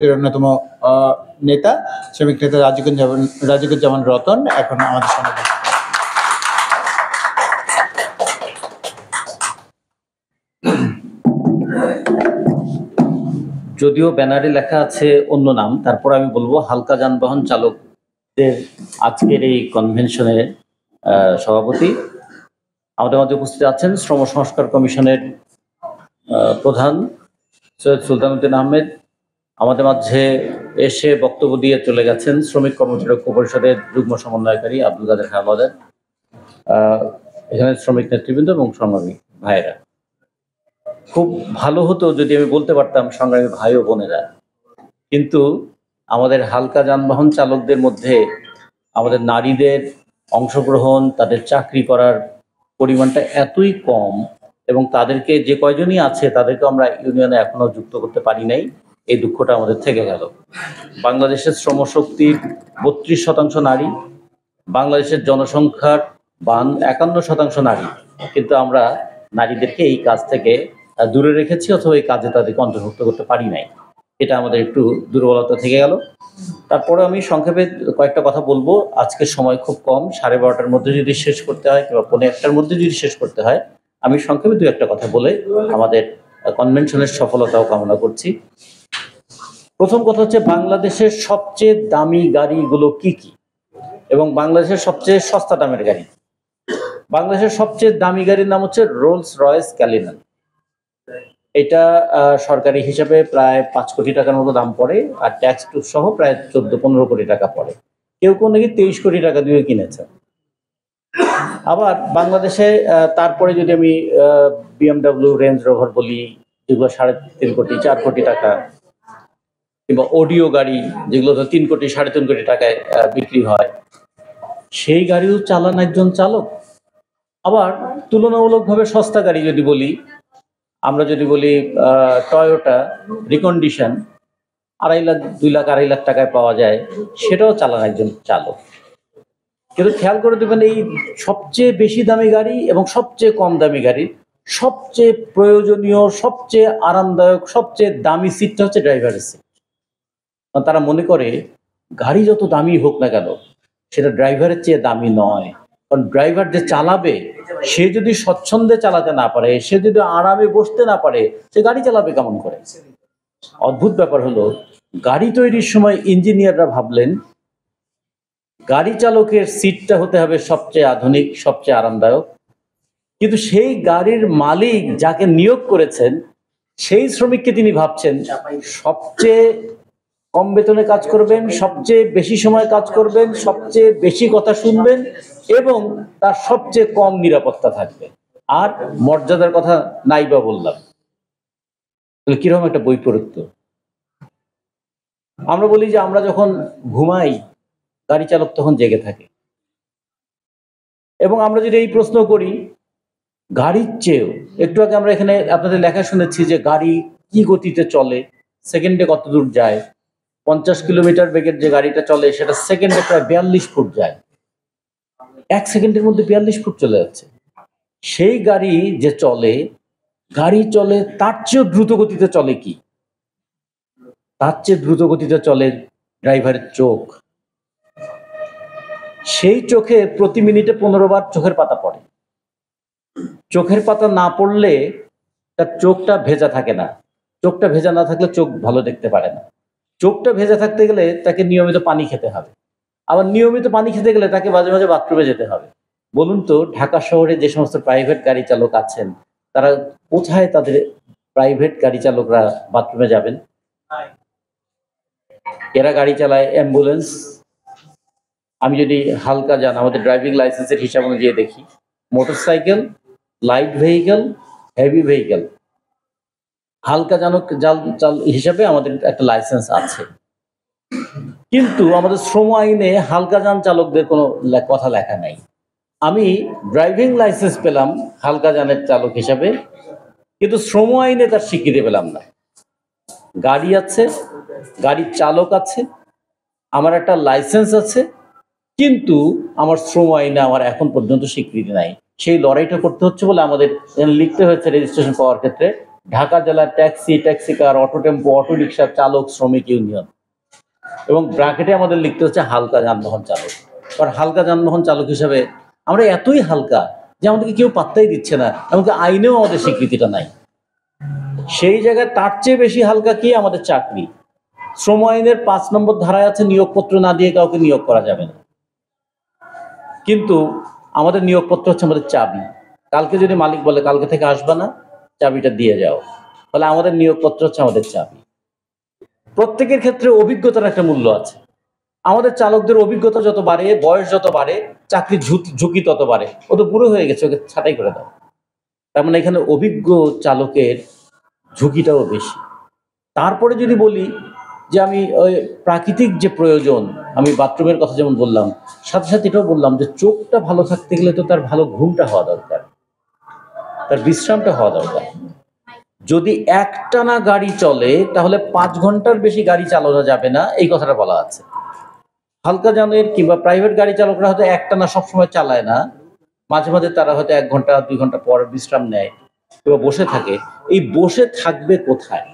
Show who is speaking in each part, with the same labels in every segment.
Speaker 1: এর অন্যতম নেতা শ্রমিক নেতা রাজিকুজ্জামান রতন এখন আমাদের সঙ্গে উপস্থিত।
Speaker 2: যদিও ব্যানারে লেখা আছে অন্য নাম, তারপর আমি বলবো হালকা যানবাহন চালকদের আজকের এই কনভেনশনের সভাপতি আমাদের মাঝে উপস্থিত আছেন শ্রম সংস্কার কমিশনের প্রধান সৈয়দ সুলতান উদ্দিন আহমেদ। আমাদের মাঝে এসে বক্তব্য দিয়ে চলে গেছেন শ্রমিক কর্মচারী ঐক্য পরিষদের যুগ্ম সমন্বয়কারী আব্দুল কাদের হাওলাদার। এখানে শ্রমিক নেতৃবৃন্দ এবং সংগ্রামী ভাইয়েরা, খুব ভালো হতো যদি আমি বলতে পারতাম সংগ্রামী ভাই ও বোনেরা, কিন্তু আমাদের হালকা যানবাহন চালকদের মধ্যে আমাদের নারীদের অংশগ্রহণ, তাদের চাকরি করার পরিমাণটা এতই কম এবং তাদেরকে যে কয়জনই আছে তাদেরকে আমরা ইউনিয়নে এখনো যুক্ত করতে পারি নাই। এই দুঃখটা আমাদের থেকে গেল। বাংলাদেশের শ্রমশক্তির 32% নারী, বাংলাদেশের জনসংখ্যার 51% নারী, কিন্তু আমরা নারীদেরকে এই কাজ থেকে দূরে রেখেছি অথবা এই কাজে তাদেরকে অন্তর্ভুক্ত করতে পারি নাই। এটা আমাদের একটু দুর্বলতা থেকে গেল। তারপরে আমি সংক্ষেপে কয়েকটা কথা বলবো। আজকের সময় খুব কম, 12:30টার মধ্যে যদি শেষ করতে হয় কিংবা 1:45টার মধ্যে যদি শেষ করতে হয়, আমি সংক্ষেপে দু একটা কথা বলে আমাদের কনভেনশনের সফলতাও কামনা করছি। প্রথম কথা হচ্ছে বাংলাদেশের সবচেয়ে দামি গাড়িগুলো কি কি এবং বাংলাদেশের সবচেয়ে সস্তা দামের গাড়ি। বাংলাদেশের সবচেয়ে দামি গাড়ির নাম হচ্ছে রোলস রয়েস ক্যালিনান। এটা সরকারি হিসাবে প্রায় 5 কোটি টাকার মতো দাম পড়ে, আর ট্যাক্স সহ প্রায় 14-15 কোটি টাকা পড়ে। কেউ কেউ নাকি 23 কোটি টাকা দিয়ে কিনেছে। আবার বাংলাদেশে তারপরে যদি আমি BMW, রেঞ্জ রোভার বলি, যেগুলো 3.5 কোটি 4 কোটি টাকা, কিংবা অডিও গাড়ি যেগুলো 3 কোটি 3.5 কোটি টাকায় বিক্রি হয়, সেই গাড়িও চালান একজন চালক। আবার তুলনামূলকভাবে সস্তা গাড়ি যদি বলি, আমরা যদি বলি টয়োটা রিকন্ডিশন 2.5 লাখ 2.5 লাখ টাকায় পাওয়া যায়, সেটাও চালান একজন চালক। কিন্তু খেয়াল করে দেবেন, এই সবচেয়ে বেশি দামি গাড়ি এবং সবচেয়ে কম দামি গাড়ির সবচেয়ে প্রয়োজনীয়, সবচেয়ে আরামদায়ক, সবচেয়ে দামি সিটটা হচ্ছে ড্রাইভারের সিট। তারা মনে করে গাড়ি যত দামি হোক না কেন সেটা ড্রাইভারের চেয়ে দামি নয়, কারণ ড্রাইভার যে চালাবে সে যদি স্বচ্ছন্দে চালাতে না পারে, সে যদি আরামে বসতে না পারে, সে গাড়ি চালাবে কেমন করে? অদ্ভুত ব্যাপার হলো, গাড়ি তৈরির সময় ইঞ্জিনিয়াররা ভাবলেন গাড়ি চালকের সিটটা হতে হবে সবচেয়ে আধুনিক, সবচেয়ে আরামদায়ক, কিন্তু সেই গাড়ির মালিক যাকে নিয়োগ করেছেন সেই শ্রমিককে তিনি ভাবছেন সবচেয়ে কম বেতনে কাজ করবেন, সবচেয়ে বেশি সময় কাজ করবেন, সবচেয়ে বেশি কথা শুনবেন এবং তার সবচেয়ে কম নিরাপত্তা থাকবে। আর মর্যাদার কথা নাই বা বললাম, কিরকম একটা বৈপরীত্য। আমরা বলি যে আমরা যখন ঘুমাই গাড়ি চালক তখন জেগে থাকে, এবং আমরা যদি এই প্রশ্ন করি গাড়ির চেয়েও, একটু আগে আমরা এখানে আপনাদের লেখা শুনেছি যে গাড়ি কি গতিতে চলে, সেকেন্ডে কত দূর যায়। 50 কিলোমিটার বেগের যে গাড়িটা চলে সেটা সেকেন্ডে প্রায় 42 ফুট যায়। 1 সেকেন্ডের মধ্যে 42 ফুট চলে যাচ্ছে। সেই গাড়ি যে চলে, গাড়ি চলে তার চেয়েও দ্রুত গতিতে চলে কি? তার চেয়ে দ্রুত গতিতে চলে ড্রাইভারের চোখ। সেই চোখে প্রতি মিনিটে 15 বার চোখের পাতা পড়ে। চোখের পাতা না পড়লে তার চোখটা ভেজা থাকে না। চোখটা ভেজা না থাকলে চোখ ভালো দেখতে পারে না। চোখটা ভেজা থাকতে গেলে তাকে নিয়মিত পানি খেতে হবে। আবার নিয়মিত পানি খেতে গেলে তাকে মাঝে মাঝে বাথরুমে যেতে হবে। বলুন তো, ঢাকা শহরে যে সমস্ত প্রাইভেট গাড়ি চালক আছেন তারা কোথায় তাদের প্রাইভেট গাড়ি চালকরা বাথরুমে যাবেন? এরা গাড়ি চালায় অ্যাম্বুলেন্স। আমি যদি হালকা যান, আমাদের ড্রাইভিং লাইসেন্সের হিসাব অনুযায়ী দেখি, motorcycle, light vehicle, heavy vehicle, হালকা চাল হিসাবে আমাদের একটা লাইসেন্স আছে। কিন্তু আমাদের শ্রম আইনে হালকা যান চালকদের কোনো কথা লেখা নাই। আমি ড্রাইভিং লাইসেন্স পেলাম হালকা যানের চালক হিসাবে, কিন্তু শ্রম আইনে তার স্বীকৃতি পেলাম না। গাড়ি আছে, গাড়ির চালক আছে, আমার একটা লাইসেন্স আছে, কিন্তু আমার শ্রম আইনে আমার এখন পর্যন্ত স্বীকৃতি নাই। সেই লড়াইটা করতে হচ্ছে বলে আমাদের লিখতে হয়েছে রেজিস্ট্রেশন পাওয়ার ক্ষেত্রে ঢাকা জেলার ট্যাক্সি কার, অটো টেম্পো, অটো রিক্সা চালক শ্রমিক ইউনিয়ন, এবং ব্র্যাকেটে আমাদের লিখতে হচ্ছে হালকা যানবাহন চালক। কারণ হালকা যানবাহন চালক হিসাবে আমরা এতই হালকা যে আমাদেরকে কেউ পাত্তাই দিচ্ছে না, এমনকি আইনেও আমাদের স্বীকৃতিটা নাই। সেই জায়গায় তার চেয়ে বেশি হালকা কি আমাদের চাকরি। শ্রম আইনের 5 নম্বর ধারায় আছে নিয়োগপত্র না দিয়ে কাউকে নিয়োগ করা যাবে না, কিন্তু আমাদের নিয়োগপত্র হচ্ছে আমাদের চাবি। কালকে যদি মালিক বলে কালকে থেকে আসবে না, চাবিটা দিয়ে যাও, ফলে আমাদের নিয়োগপত্র হচ্ছে আমাদের চাবি। প্রত্যেকের ক্ষেত্রে অভিজ্ঞতার একটা মূল্য আছে। আমাদের চালকদের অভিজ্ঞতা যত বাড়ে, বয়স যত বাড়ে, চাকরির ঝুঁকি তত বাড়ে। ও তো বুড়ো হয়ে গেছে, ওকে ছাঁটাই করে দাও। তার মানে এখানে অভিজ্ঞ চালকের ঝুঁকিটাও বেশি। তারপরে যদি বলি যে আমি ওই প্রাকৃতিক যে প্রয়োজন, আমি বাথরুমের কথা যেমন বললাম, সাথে সাথে এটাও বললাম যে চোখটা ভালো থাকতে গেলে তো তার ভালো ঘুমটা হওয়া দরকার, তার বিশ্রামটা হওয়া দরকার। যদি একটানা গাড়ি চলে তাহলে 5 ঘন্টার বেশি গাড়ি চালানো যাবে না, এই কথাটা বলা আছে। হালকা যানের কিংবা প্রাইভেট গাড়ি চালকরা হয়তো একটানা সবসময় চালায় না, মাঝে মাঝে তারা হয়তো 1 ঘন্টা 2 ঘন্টা পর বিশ্রাম নেয় কিংবা বসে থাকে। এই বসে থাকবে কোথায়?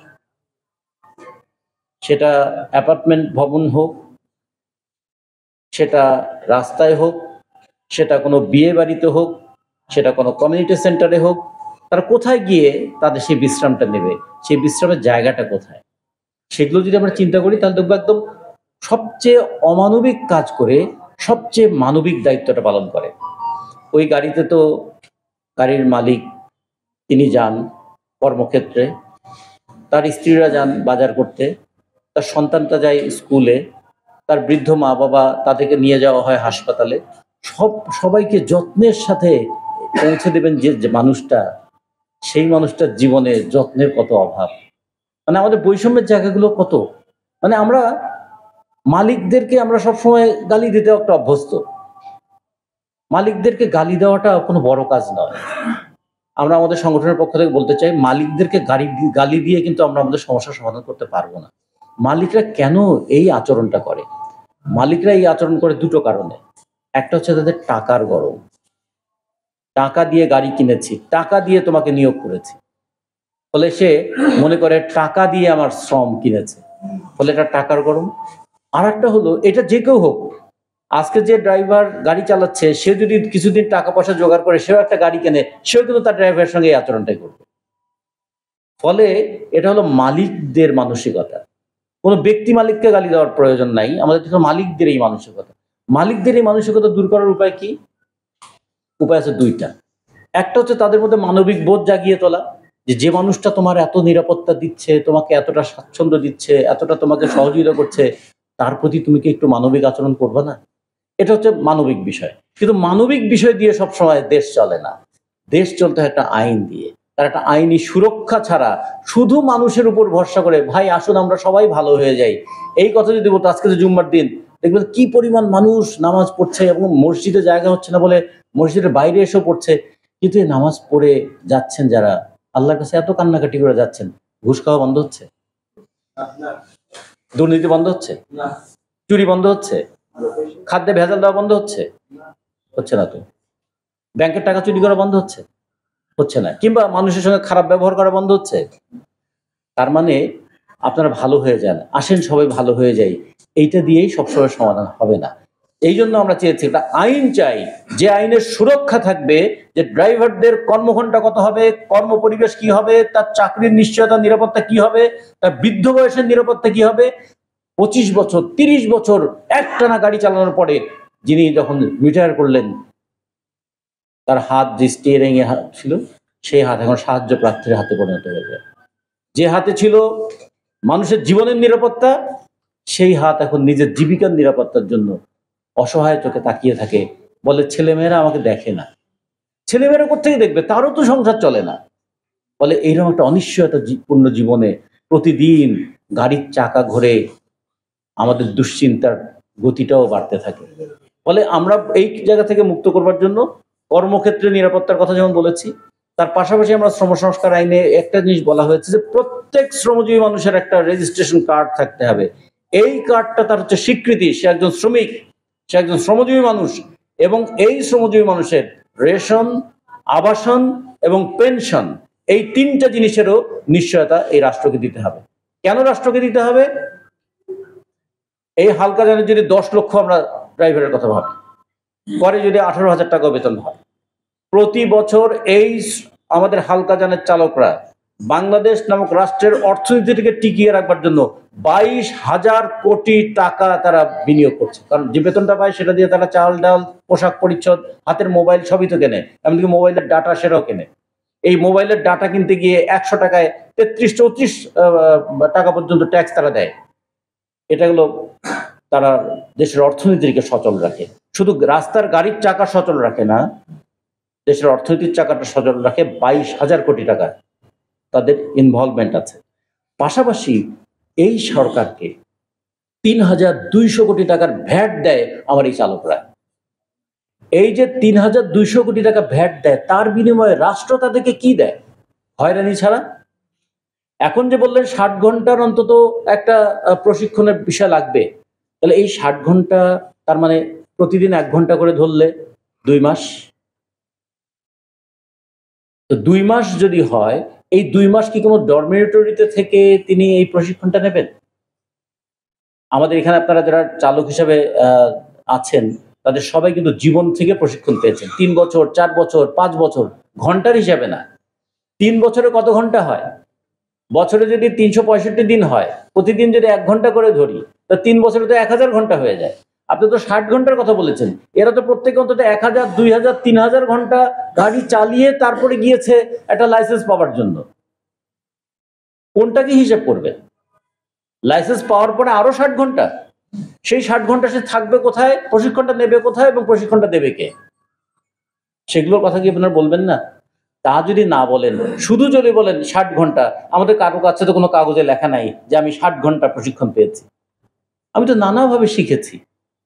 Speaker 2: সেটা অ্যাপার্টমেন্ট ভবন হোক, সেটা রাস্তায় হোক, সেটা কোনো বিয়ে বাড়িতে হোক, সেটা কোনো কমিউনিটি সেন্টারে হোক, তারা কোথায় গিয়ে তাদের সেই বিশ্রামটা নেবে? সেই বিশ্রামের জায়গাটা কোথায়? সেগুলো যদি আমরা চিন্তা করি তাহলে দেখবো একদম সবচেয়ে অমানবিক কাজ করে সবচেয়ে মানবিক দায়িত্বটা পালন করে। ওই গাড়িতে তো গাড়ির মালিক তিনি যান কর্মক্ষেত্রে, তার স্ত্রীরা যান বাজার করতে, তার সন্তানটা যায় স্কুলে, তার বৃদ্ধ মা বাবা তাদেরকে নিয়ে যাওয়া হয় হাসপাতালে। সবাইকে যত্নের সাথে পৌঁছে দেবেন যে মানুষটা, সেই মানুষটার জীবনে যত্নের কত অভাব। মানে আমাদের বৈষম্যের জায়গাগুলো কত। মানে আমরা মালিকদেরকে আমরা সবসময় গালি দিতে একটা অভ্যস্ত। মালিকদেরকে গালি দেওয়াটা কোনো বড় কাজ নয়। আমরা আমাদের সংগঠনের পক্ষ থেকে বলতে চাই, মালিকদেরকে গালি দিয়ে কিন্তু আমরা আমাদের সমস্যার সমাধান করতে পারবো না। মালিকরা কেন এই আচরণটা করে? মালিকরা এই আচরণ করে দুটো কারণে। একটা হচ্ছে তাদের টাকার গরম। টাকা দিয়ে গাড়ি কিনেছি, টাকা দিয়ে তোমাকে নিয়োগ করেছি, ফলে সে মনে করে টাকা দিয়ে আমার শ্রম কিনেছে, ফলে এটা টাকার গরম। আর একটা হলো, এটা যে কেউ হোক, আজকে যে ড্রাইভার গাড়ি চালাচ্ছে সে যদি কিছুদিন টাকা পয়সা জোগাড় করে সেও একটা গাড়ি কেনে, সেও কিন্তু তার ড্রাইভারের সঙ্গে এই আচরণটাই করবে। ফলে এটা হলো মালিকদের মানসিকতা। কোনো ব্যক্তি মালিককে গালি দেওয়ার প্রয়োজন নাই, আমাদের মালিকদের এই মানসিকতা। মালিকদের এই মানসিকতা দূর করার উপায় কি? উপায় আছে দুইটা। একটা হচ্ছে তাদের মধ্যে মানবিক বোধ জাগিয়ে তোলা, যে মানুষটা তোমার এত নিরাপত্তা দিচ্ছে, তোমাকে এতটা স্বাচ্ছন্দ্য দিচ্ছে, এতটা তোমাকে সহযোগিতা করছে, তার প্রতি তুমি কি একটু মানবিক আচরণ করবে না? এটা হচ্ছে মানবিক বিষয়। কিন্তু মানবিক বিষয় দিয়ে সবসময় দেশ চলে না। দেশ চলতে হয় একটা আইন দিয়ে। তার একটা আইনি সুরক্ষা ছাড়া শুধু মানুষের উপর ভরসা করে ভাই আসুন আমরা সবাই ভালো হয়ে যাই, এই কথা যদি বলতো, আজকে যে জুম্মার দিন দেখবেন কি পরিমাণ মানুষ নামাজ পড়ছে, এবং মসজিদে জায়গা হচ্ছে না বলে মসজিদের বাইরে এসেও পড়ছে। কিন্তু এই নামাজ পড়ে যাচ্ছেন যারা, আল্লাহর কাছে এত কান্নাকাটি করে যাচ্ছেন, ঘুষ খাওয়া বন্ধ হচ্ছে? দুর্নীতি বন্ধ হচ্ছে? চুরি বন্ধ হচ্ছে? খাদ্যে ভেজাল দেওয়া বন্ধ হচ্ছে? হচ্ছে না তো। ব্যাংকের টাকা চুরি করা বন্ধ হচ্ছে? হচ্ছে না। কিংবা মানুষের সঙ্গে খারাপ ব্যবহার করা বন্ধ হচ্ছে? তার মানে আপনারা ভালো হয়ে যান, আসেন সবাই ভালো হয়ে যাই, এইটা দিয়েই সবসময় সমাধান হবে না। এই জন্য আমরা চেয়েছি একটা আইন চাই, যে আইনের সুরক্ষা থাকবে, যে ড্রাইভারদের কর্মঘণ্টা কত হবে, কর্ম পরিবেশ কি হবে, তার চাকরির নিশ্চয়তা নিরাপত্তা কি হবে, তার বৃদ্ধ বয়সের নিরাপত্তা কি হবে। 25 বছর 30 বছর একটানা গাড়ি চালানোর পরে যিনি যখন রিটায়ার করলেন, তার হাত যে স্টিয়ারিং এ ছিল, সেই হাত এখন সাহায্য প্রার্থীর হাতে পরিণত হয়ে যায়। যে হাতে ছিল মানুষের জীবনের নিরাপত্তা, সেই হাত এখন নিজের জীবিকার নিরাপত্তার জন্য অসহায় চোখে তাকিয়ে থাকে, বলে ছেলেমেয়েরা আমাকে দেখে না। ছেলেমেয়েরা কোথেকে দেখবে? তারও তো সংসার চলে না। বলে এইরকম একটা অনিশ্চয়তা পূর্ণ জীবনে প্রতিদিন গাড়ির চাকা ঘোরে, আমাদের দুশ্চিন্তার গতিটাও বাড়তে থাকে। ফলে আমরা এই জায়গা থেকে মুক্ত করবার জন্য কর্মক্ষেত্রে নিরাপত্তার কথা যেমন বলেছি, তার পাশাপাশি আমরা শ্রম সংস্কার আইনে একটা জিনিস বলা হয়েছে যে প্রত্যেক শ্রমজীবী মানুষের একটা রেজিস্ট্রেশন কার্ড থাকতে হবে। এই কার্ডটা তার হচ্ছে স্বীকৃতি, সে একজন শ্রমিক, সে একজন শ্রমজীবী মানুষ, এবং এই শ্রমজীবী মানুষের রেশন, আবাসন এবং পেনশন, এই তিনটা জিনিসেরও নিশ্চয়তা এই রাষ্ট্রকে দিতে হবে। কেন রাষ্ট্রকে দিতে হবে? এই হালকা যানের যদি 10 লক্ষ আমরা ড্রাইভারের কথা ভাবি, পরে যদি 18,000 টাকা বেতন হয়, প্রতি বছর এই আমাদের হালকা যানের চালকরা বাংলাদেশ নামক রাষ্ট্রের অর্থনীতিকে টিকিয়ে রাখবার জন্য 22,000 কোটি টাকা তারা বিনিয়োগ করছে। কারণ যে বেতনটা পায় সেটা দিয়ে তারা চাল ডাল, পোশাক পরিচ্ছদ, হাতের মোবাইল সবই তো কেনে, এমনকি মোবাইলের ডাটা সেটাও কেনে। এই মোবাইলের ডাটা কিনতে গিয়ে 100 টাকায় 33-34 টাকা পর্যন্ত ট্যাক্স তারা দেয়। এটা হলো তারা দেশের অর্থনীতিকে সচল রাখে। শুধু রাস্তার গাড়ির চাকা সচল রাখে না, দেশের অর্থনীতির চাকাটা সচল রাখে। 22,000 কোটি টাকা তাদের ইনভলভমেন্ট আছে। পাশাপাশি এই সরকারকে 3,200 কোটি টাকার ভ্যাট দেয় আমার এই চালকরা। এই যে 3,200 কোটি টাকা ভ্যাট দেয়, তার বিনিময়ে রাষ্ট্র তাদেরকে কি দেয়? হয়রানি ছাড়া। এখন যে বললেন 60 ঘন্টার অন্তত একটা প্রশিক্ষণের বিষয় লাগবে, তাহলে এই 60 ঘন্টা তার মানে প্রতিদিন 1 ঘন্টা করে ধরলে 2 মাস। তো 2 মাস যদি হয়, এই 2 মাস কি কোনো ডরমিটরিতে থেকে তিনি এই প্রশিক্ষণটা নেবেন? আমাদের এখানে আপনারা যারা চালক হিসেবে আছেন, তাদের সবাই কিন্তু জীবন থেকে প্রশিক্ষণ পেয়েছেন। 3 বছর, 4 বছর, 5 বছর, ঘন্টার হিসাবে না। 3 বছরে কত ঘন্টা হয়? বছরে যদি 365 দিন হয়, প্রতিদিন যদি 1 ঘন্টা করে ধরি, তো 3 বছরে তো 1000 ঘন্টা হয়ে যায়। আপনি তো 60 ঘন্টার কথা বলেছেন। এরা তো প্রত্যেকে অন্তত 1000, 2000, 3000 ঘন্টা গাড়ি চালিয়ে তারপরে গিয়েছে একটা লাইসেন্স পাওয়ার জন্য। কোনটা কি হিসেব করবে? লাইসেন্স পাওয়ার পরে আরো 60 ঘন্টা। সেই 60 ঘন্টা সে থাকবে কোথায়, প্রশিক্ষণটা নেবে কোথায় এবং প্রশিক্ষণটা দেবে কে? সেগুলোর কথা কি আপনারা বলবেন না? তা যদি না বলেন, শুধু যদি বলেন 60 ঘন্টা, আমাদের কারো কাছে তো কোনো কাগজে লেখা নাই যে আমি 60 ঘন্টা প্রশিক্ষণ পেয়েছি। আমি তো নানাভাবে শিখেছি,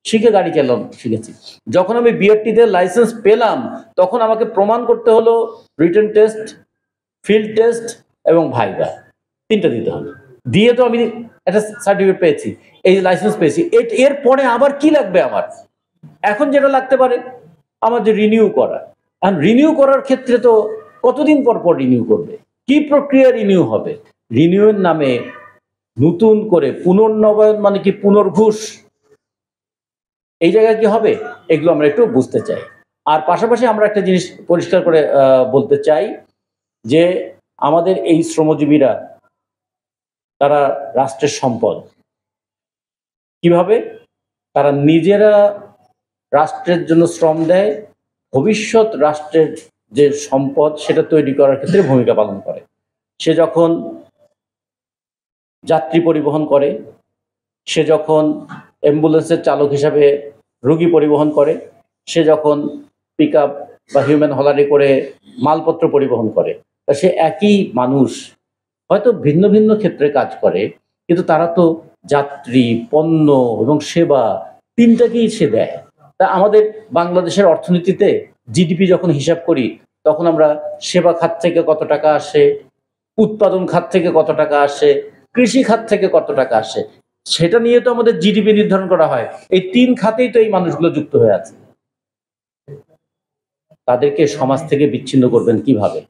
Speaker 2: শিখে গাড়ি চালানো শিখেছি। যখন আমি বিআরটিতে লাইসেন্স পেলাম, তখন আমাকে প্রমাণ করতে হলো রিটেন টেস্ট, ফিল্ড টেস্ট এবং ভাইভা, 3টা দিতে হবে। দিয়ে তো আমি একটা সার্টিফিকেট পেয়েছি, এই লাইসেন্স পেয়েছি। এর পরে আবার কি লাগবে আমার? এখন যেটা লাগতে পারে আমার যে রিনিউ করা। আর রিনিউ করার ক্ষেত্রে তো কতদিন পর পর রিনিউ করবে? কি প্রক্রিয়া রিনিউ হবে? রিনিউয়ের নামে নতুন করে পুনর্নবায়ন মানে কি পুনর্ঘুষ? এই জায়গায় কি হবে? এগুলো আমরা একটু বুঝতে চাই। আর পাশাপাশি আমরা একটা জিনিস পরিষ্কার করে বলতে চাই যে আমাদের এই শ্রমজীবীরা তারা রাষ্ট্রের সম্পদ। কিভাবে? তারা নিজেরা রাষ্ট্রের জন্য শ্রম দেয়, ভবিষ্যৎ রাষ্ট্রের যে সম্পদ সেটা তৈরি করার ক্ষেত্রে ভূমিকা পালন করে। সে যখন যাত্রী পরিবহন করে, সে যখন অ্যাম্বুলেন্সের চালক হিসাবে রোগী পরিবহন করে, সে যখন পিকআপ বা হিউম্যান হলারে করে মালপত্র পরিবহন করে, তা সে একই মানুষ, হয়তো ভিন্ন ভিন্ন ক্ষেত্রে কাজ করে, কিন্তু তারা তো যাত্রী, পণ্য এবং সেবা 3টাকেই সে দেয়। তা আমাদের বাংলাদেশের অর্থনীতিতে জিডিপি যখন হিসাব করি, তখন আমরা সেবা খাত থেকে কত টাকা আসে, উৎপাদন খাত থেকে কত টাকা আসে, কৃষি খাত থেকে কত টাকা আসে, সেটা নিয়ে তো আমাদের জিডিপি নির্ধারণ করা হয়। এই 3 খাতেই তো এই মানুষগুলো যুক্ত হয়ে আছে। তাদেরকে সমাজ থেকে বিচ্ছিন্ন করবেন কিভাবে?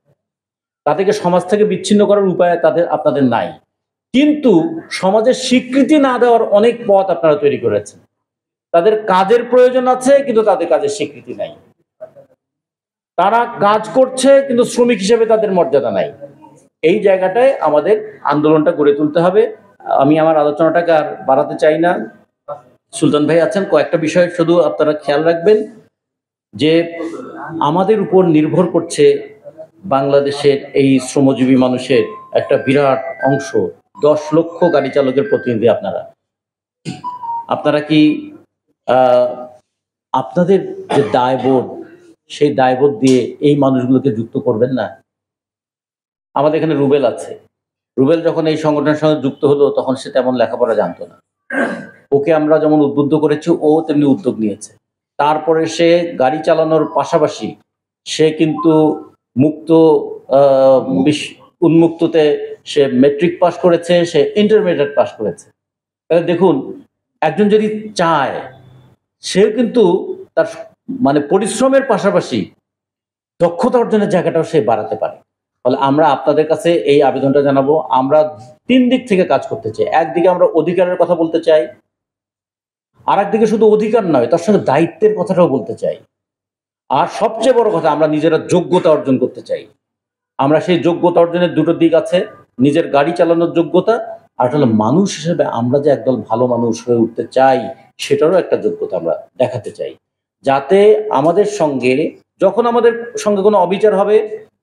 Speaker 2: তাদেরকে সমাজ থেকে বিচ্ছিন্ন করার উপায় আপনাদের নাই, কিন্তু সমাজের স্বীকৃতি না দেওয়ার অনেক পথ আপনারা তৈরি করেছেন। তাদের কাজের প্রয়োজন আছে, কিন্তু তাদের কাজের স্বীকৃতি নাই। তারা কাজ করছে, কিন্তু শ্রমিক হিসেবে তাদের মর্যাদা নাই। এই জায়গাটায় আমাদের আন্দোলনটা গড়ে তুলতে হবে। আমি আমার আলোচনাটাকে আর বাড়াতে চাই না। সুলতান ভাই আছেন, কয়েকটা বিষয় শুধু আপনারা খেয়াল রাখবেন যে আমাদের উপর নির্ভর করছে বাংলাদেশের এই শ্রমজীবী মানুষের একটা বিরাট অংশ। 10 লক্ষ গাড়ি চালকের প্রতিনিধি আপনারা কি আপনাদের যে দায়বোধ, সেই দায়বোধ দিয়ে এই মানুষগুলোকে যুক্ত করবেন না? আমাদের এখানে রুবেল আছে। রুবেল যখন এই সংগঠনের সঙ্গে যুক্ত হলো, তখন সে তেমন লেখাপড়া জানতো না। ওকে আমরা যেমন উদ্বুদ্ধ করেছি, ও তেমনি উদ্যোগ নিয়েছে। তারপরে সে গাড়ি চালানোর পাশাপাশি সে কিন্তু উন্মুক্ততে সে মেট্রিক পাস করেছে, সে ইন্টারমিডিয়েট পাস করেছে। তাহলে দেখুন, একজন যদি চায়, সে কিন্তু তার মানে পরিশ্রমের পাশাপাশি দক্ষতা অর্জনের জায়গাটাও সে বাড়াতে পারে। ফলে আমরা আপনাদের কাছে এই আবেদনটা জানাবো। আমরা 3 দিক থেকে কাজ করতে চাই। একদিকে আমরা অধিকারের কথা বলতে চাই, আর একদিকে শুধু অধিকার নয়, তার সঙ্গে দায়িত্বের কথাটাও বলতে চাই। আর সবচেয়ে বড় কথা, আমরা নিজেরা যোগ্যতা অর্জন করতে চাই। আমরা সেই যোগ্যতা অর্জনের দুটো দিক আছে, নিজের গাড়ি চালানোর যোগ্যতা, আর হলো মানুষ হিসেবে আমরা যে একদল ভালো মানুষ হয়ে উঠতে চাই সেটারও একটা যোগ্যতা আমরা দেখাতে চাই, যাতে আমাদের সঙ্গে যখন আমাদের সঙ্গে কোনো অবিচার হবে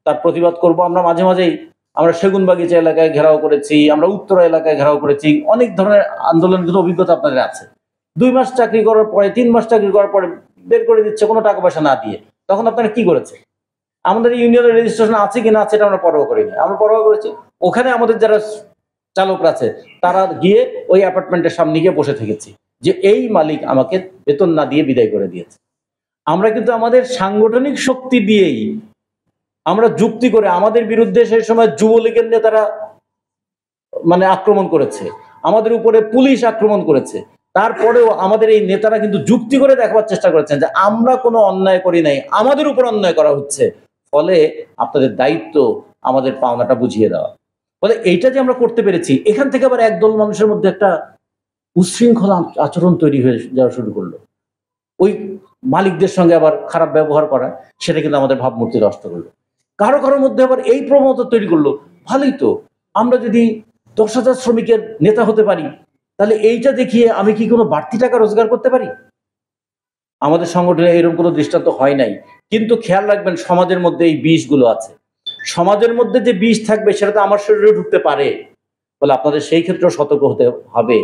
Speaker 2: তার প্রতিবাদ করব। আমরা মাঝে মাঝেই আমরা সেগুনবাগিচা এলাকায় ঘেরাও করেছি, আমরা উত্তরা এলাকায় ঘেরাও করেছি, অনেক ধরনের আন্দোলন কিন্তু অভিজ্ঞতা আপনাদের আছে। 2 মাস চাকরি করার পরে, 3 মাস চাকরি করার পরে বের করে দিচ্ছে কোনো টাকা পয়সা না দিয়ে। তখন আপনারা কি করেছে? আমাদের ইউনিয়নের রেজিস্ট্রেশন আছে কি না আছে এটা আমরা পরোয়া করি না, আমরা পরোয়া করেছি ওখানে আমাদের যারা চালকরা আছে তারা গিয়ে ওই অ্যাপার্টমেন্টের সামনে গিয়ে বসে থেকেছি যে এই মালিক আমাকে বেতন না দিয়ে বিদায় করে দিয়েছে। আমরা কিন্তু আমাদের সাংগঠনিক শক্তি দিয়েই আমরা যুক্তি করে, আমাদের বিরুদ্ধে সেই সময় যুবলীগের নেতারা মানে আক্রমণ করেছে, আমাদের উপরে পুলিশ আক্রমণ করেছে, তারপরেও আমাদের এই নেতারা কিন্তু যুক্তি করে দেখাবার চেষ্টা করেছেন যে আমরা কোনো অন্যায় করি নাই, আমাদের উপর অন্যায় করা হচ্ছে, ফলে আপনাদের দায়িত্ব আমাদের পাওনাটা বুঝিয়ে দেওয়া। ফলে এইটা যে আমরা করতে পেরেছি, এখান থেকে আবার একদল মানুষের মধ্যে একটা উচ্ছৃঙ্খলা আচরণ তৈরি হয়ে যাওয়া শুরু করলো। ওই মালিকদের সঙ্গে আবার খারাপ ব্যবহার করা, সেটা কিন্তু আমাদের ভাবমূর্তি নষ্ট করলো। কারো কারোর মধ্যে আবার এই প্রবণতা তৈরি করলো, ভালোই তো, আমরা যদি 10,000 শ্রমিকের নেতা হতে পারি তাহলে এইটা দেখিয়ে আমি কি কোনো বাড়তি টাকা রোজগার করতে পারি? আমাদের সংগঠনে এরকম কোনো দৃষ্টান্ত হয় নাই। কিন্তু খেয়াল রাখবেন, সমাজের মধ্যে এই বিষগুলো আছে। সমাজের মধ্যে যে বিষ থাকবে সেটা তো আমার শরীরে ঢুকতে পারে। ফলে আপনাদের সেই ক্ষেত্রেও সতর্ক হতে হবে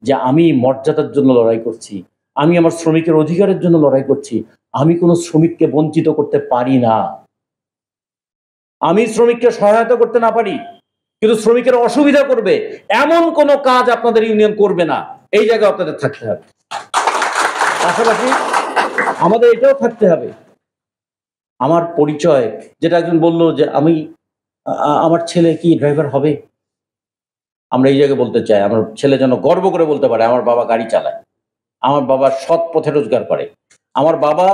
Speaker 2: যে আমি মর্যাদার জন্য লড়াই করছি, আমি আমার শ্রমিকের অধিকারের জন্য লড়াই করছি, আমি কোনো শ্রমিককে বঞ্চিত করতে পারি না। আমি শ্রমিককে সহায়তা করতে না পারি, কিন্তু শ্রমিকের অসুবিধা করবে এমন কোনো কাজ আপনাদের ইউনিয়ন করবে না, এই জায়গায় আপনাদের থাকতে হবে। পাশাপাশি আমাদের এটাও থাকতে হবে, আমার পরিচয়, যেটা একজন বললো যে আমার ছেলে কি ড্রাইভার হবে, আমরা এই জায়গায় বলতে চাই আমার ছেলে যেন গর্ব করে বলতে পারে আমার বাবা গাড়ি চালায়, আমার বাবা সৎ পথে রোজগার করে, আমার বাবা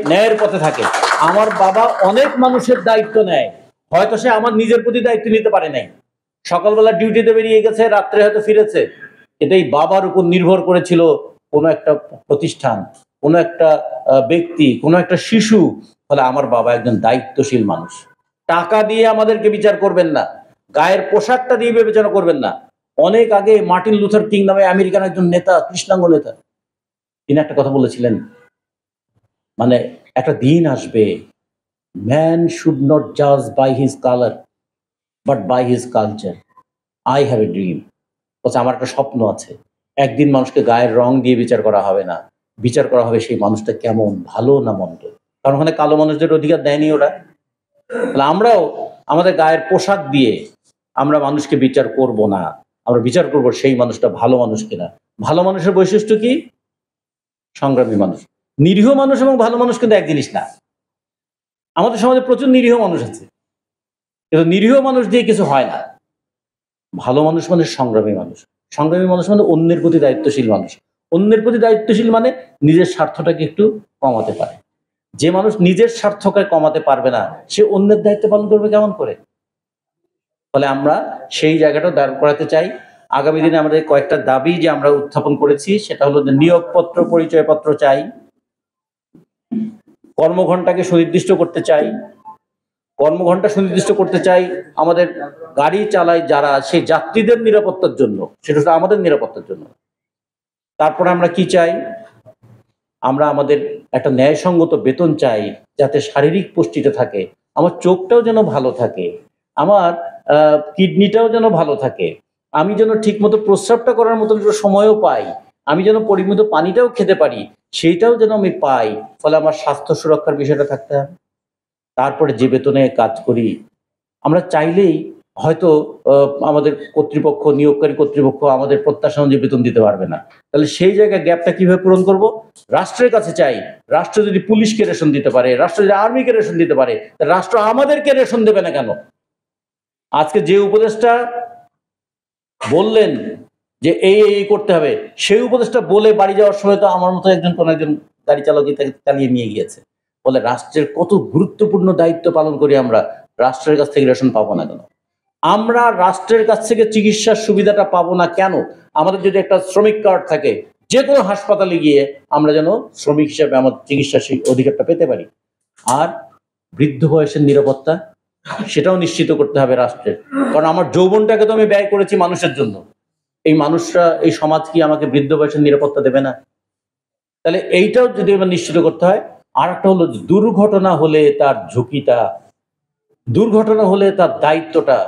Speaker 2: ন্যায়ের পথে থাকে, আমার বাবা অনেক মানুষের দায়িত্ব নেয়। হয়তো সে আমার নিজের প্রতি দায়িত্ব নিতে পারে নাই, সকালবেলা ডিউটিতে বেরিয়ে গেছে, রাত্রে হয়তো ফিরেছে, এটাই বাবার উপর নির্ভর করেছিল কোনো একটা প্রতিষ্ঠান, কোনো একটা ব্যক্তি, কোনো একটা শিশু। ফলে আমার বাবা একজন দায়িত্বশীল মানুষ। টাকা দিয়ে আমাদেরকে বিচার করবেন না, গায়ের পোশাকটা দিয়ে বিবেচনা করবেন না। অনেক আগে মার্টিন লুথার কিং নামে আমেরিকান একজন নেতা, কৃষ্ণাঙ্গ নেতা, তিনি একটা কথা বলেছিলেন, মানে একটা দিন আসবে, ম্যান শুড নট জাজ by his colour but by his culture. I have a dream. বলছে আমার একটা স্বপ্ন আছে, একদিন মানুষকে গায়ের রং দিয়ে বিচার করা হবে না, বিচার করা হবে সেই মানুষটা কেমন, ভালো না মন্দ। কারণ ওখানে কালো মানুষদের অধিকার দেয়নি ওরা। তাহলে আমরাও আমাদের গায়ের পোশাক দিয়ে আমরা মানুষকে বিচার করব না, আমরা বিচার করব সেই মানুষটা ভালো মানুষ কিনা। ভালো মানুষের বৈশিষ্ট্য কি? সংগ্রামী মানুষ। নিরীহ মানুষ এবং ভালো মানুষ কিন্তু এক জিনিস না। আমাদের সমাজে প্রচুর নিরীহ মানুষ আছে, কিন্তু নিরীহ মানুষ দিয়ে কিছু হয় না। ভালো মানুষ মানে সংগ্রামী মানুষ। সংগ্রামী মানুষ মানে অন্যের প্রতি দায়িত্বশীল মানুষ। অন্যের প্রতি দায়িত্বশীল মানে নিজের স্বার্থটাকে একটু কমাতে পারে। যে মানুষ নিজের স্বার্থকে কমাতে পারবে না, সে অন্যের দায়িত্ব পালন করবে কেমন করে? ফলে আমরা সেই জায়গাটা দাঁড় করাতে চাই। আগামী দিনে আমাদের কয়েকটা দাবি যে আমরা উত্থাপন করেছি, সেটা হলো যে নিয়োগপত্র, পরিচয়পত্র চাই, কর্মঘণ্টাকে সুনির্দিষ্ট করতে চাই, কর্মঘণ্টা সুনির্দিষ্ট করতে চাই, আমাদের গাড়ি চালায় যারা, সেই যাত্রীদের নিরাপত্তার জন্য, সেটা হচ্ছে আমাদের নিরাপত্তার জন্য। তারপরে আমরা কি চাই? আমরা আমাদের একটা ন্যায়সঙ্গত বেতন চাই, যাতে শারীরিক পুষ্টিটা থাকে, আমার চোখটাও যেন ভালো থাকে, আমার কিডনিটাও যেন ভালো থাকে, আমি যেন ঠিকমতো প্রস্রাবটা করার মতো সময়ও পাই, আমি যেন পরিমিত পানিটাও খেতে পারি, সেইটাও যেন আমি পাই। ফলে আমার স্বাস্থ্য সুরক্ষার বিষয়টা থাকতে হবে। তারপরে যে বেতনে কাজ করি, আমরা চাইলেই হয়তো আমাদের কর্তৃপক্ষ, নিয়োগকারী কর্তৃপক্ষ আমাদের প্রত্যাশা অনুযায়ী বেতন দিতে পারবে না। তাহলে সেই জায়গায় গ্যাপটা কিভাবে পূরণ করব? রাষ্ট্রের কাছে চাই। রাষ্ট্র যদি পুলিশকে রেশন দিতে পারে, রাষ্ট্র যদি আর্মিকে রেশন দিতে পারে, রাষ্ট্র আমাদেরকে রেশন দেবে না কেন? আজকে যে উপদেষ্টা বললেন যে এই করতে হবে, সেই উপদেষ্টা বলে বাড়ি যাওয়ার সময় তো আমার মতো কোন একজন গাড়ি চালকই তাকে চালিয়ে নিয়ে গিয়েছে। বলে রাষ্ট্রের কত গুরুত্বপূর্ণ দায়িত্ব পালন করি আমরা, রাষ্ট্রের কাছ থেকে রেশন পাবো না কেন? আমরা রাষ্ট্রের কাছ থেকে চিকিৎসার সুবিধাটা পাবো না কেন? আমাদের যদি একটা শ্রমিক কার্ড থাকে, যে কোনো হাসপাতালে গিয়ে আমরা যেন শ্রমিক হিসেবে আমার চিকিৎসার সেই অধিকারটা পেতে পারি। আর বৃদ্ধ বয়সের নিরাপত্তা, সেটাও নিশ্চিত করতে হবে রাষ্ট্রের, কারণ আমার যৌবনটাকে তো আমি ব্যয় করেছি মানুষের জন্য। এই মানুষরা, এই সমাজ কি আমাকে বৃদ্ধ বয়সের নিরাপত্তা দেবে না? তাহলে এইটাও যদি আমার নিশ্চিত করতে হয়। আর একটা হলো যে দুর্ঘটনা হলে তার ঝুঁকিটা, দুর্ঘটনা হলে তার দায়িত্বটা,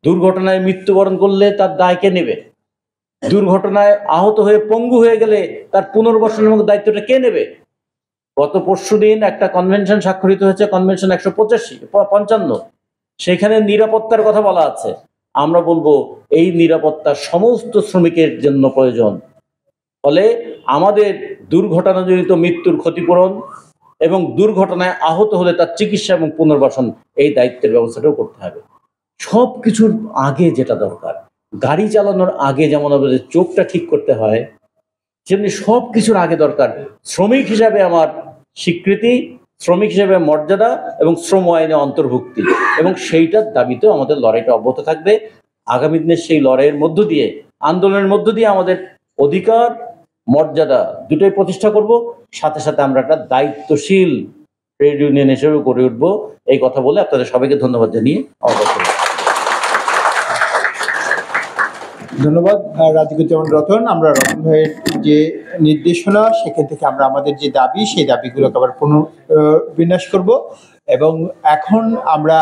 Speaker 2: দুর্ঘটনায় মৃত্যুবরণ করলে তার দায় কে নেবে? দুর্ঘটনায় আহত হয়ে পঙ্গু হয়ে গেলে তার পুনর্বাসনের মতো দায়িত্বটা কে নেবে? গত পরশুদিন একটা কনভেনশন স্বাক্ষরিত হয়েছে, কনভেনশন 155, সেখানে নিরাপত্তার কথা বলা আছে। আমরা বলবো এই নিরাপত্তা সমস্ত শ্রমিকের জন্য প্রয়োজন। ফলে আমাদের দুর্ঘটনাজনিত মৃত্যুর ক্ষতিপূরণ এবং দুর্ঘটনায় আহত হলে তার চিকিৎসা এবং পুনর্বাসন, এই দায়িত্বের ব্যবস্থাটাও করতে হবে। সব কিছুর আগে যেটা দরকার, গাড়ি চালানোর আগে যেমন আমাদের চোখটা ঠিক করতে হয়, সেমনি সব কিছুর আগে দরকার শ্রমিক হিসাবে আমার স্বীকৃতি, শ্রমিক হিসেবে মর্যাদা এবং শ্রম আইনে অন্তর্ভুক্তি, এবং সেইটার দাবিতেও আমাদের লড়াইটা অব্যাহত থাকবে। আগামী দিনের সেই লড়াইয়ের মধ্য দিয়ে, আন্দোলনের মধ্য দিয়ে আমাদের অধিকার, মর্যাদা দুটোই প্রতিষ্ঠা করব। সাথে সাথে আমরা একটা দায়িত্বশীল ট্রেড ইউনিয়ন হিসেবে গড়ে উঠবো। এই কথা বলে আপনাদের সবাইকে ধন্যবাদ জানিয়ে অবগত করব।
Speaker 1: ধন্যবাদ রাজিকুজ্জামান রতন। আমরা রতন ভাইয়ের যে নির্দেশনা, সেখান থেকে আমরা আমাদের যে দাবি, সেই দাবিগুলোকে আবার পুনর্বিন্যাস করব। এবং এখন আমরা